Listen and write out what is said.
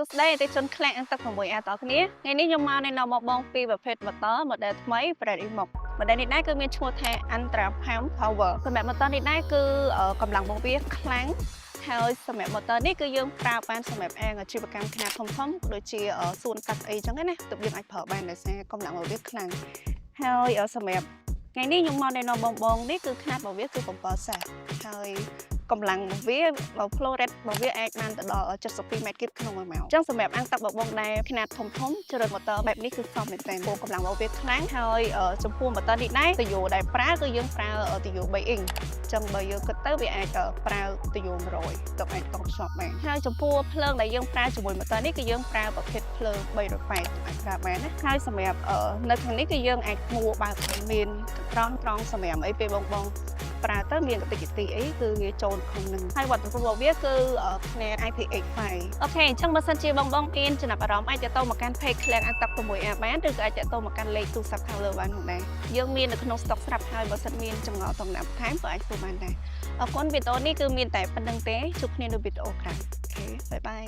សួស្តីអតិថិជនខ្លាំងទឹក6 A តគ្នាថ្ងៃនេះខ្ញុំមកនៅមកបងពីប្រភេទ motor model ថ្មី Brand Imox model នេះដែរគឺមានឈ្មោះថា Ultra Pump Power សម្រាប់ motor នេះដែរគឺកម្លាំងរបស់វាខ្លាំងហើយសម្រាប់ motor នេះគឺយើងប្រើបានសម្រាប់អាជីវកម្មខ្នាតធំដូចជាសួនកាត់អីចឹងណាទើបយើងអាចប្រើបានដោយសារកម្លាំងរបស់វាខ្លាំងហើយសម្រាប់ថ្ងៃនេះខ្ញុំមកនៅបងនេះគឺខ្នាតរបស់វាគឺ7សេះហើយកម្លាំងរបស់វា flow rate របស់វាអាចបានទៅដល់72ម៉ែត្រគីបក្នុង1ម៉ោងអញ្ចឹងសម្រាប់អាំងទឹកបបងដែលខ្នាតធំជ្រើស motor បែបនេះគឺសមមែនទែនកម្លាំងរបស់វាខ្លាំងហើយចំពោះ motor នេះដែរតយោដែលប្រើគឺយើងប្រើតយោ3អ៊ីងអញ្ចឹងបើយើងគិតទៅវាអាចប្រើតយោ100ទៅអាចតខ្ជាប់បានហើយចំពោះភ្លើងដែលយើងប្រើជាមួយ motor នេះគឺយើងប្រើប្រភេទភ្លើង380អាចប្រើបានណាហើយសម្រាប់នៅខាងនេះគឺយើងអាចមួបើកមានត្រង់សម្រាប់អីពេលបងប្រើទៅមានកតិចទីអីគឺវាចូលក្នុងនឹងហើយវត្តមានរបស់វាគឺផ្នែក IPX5 អូខេអញ្ចឹងបើសិនជាបងមានចំណាប់អារម្មណ៍អាចទៅមកកាន់ page ឃ្លាំងអាំងទឹក 6A បានឬក៏អាចទៅមកកាន់លេខទូរស័ព្ទខាងលើបានផងដែរយើងមាននៅក្នុង stock ស្រាប់ហើយបើសិនមានចម្ងល់តំណាំបន្ថែមក៏អាចធ្វើបានដែរអរគុណវីដេអូនេះគឺមានតែប៉ុណ្្នឹងទេជួបគ្នានៅវីដេអូក្រោយអូខេបាយបាយ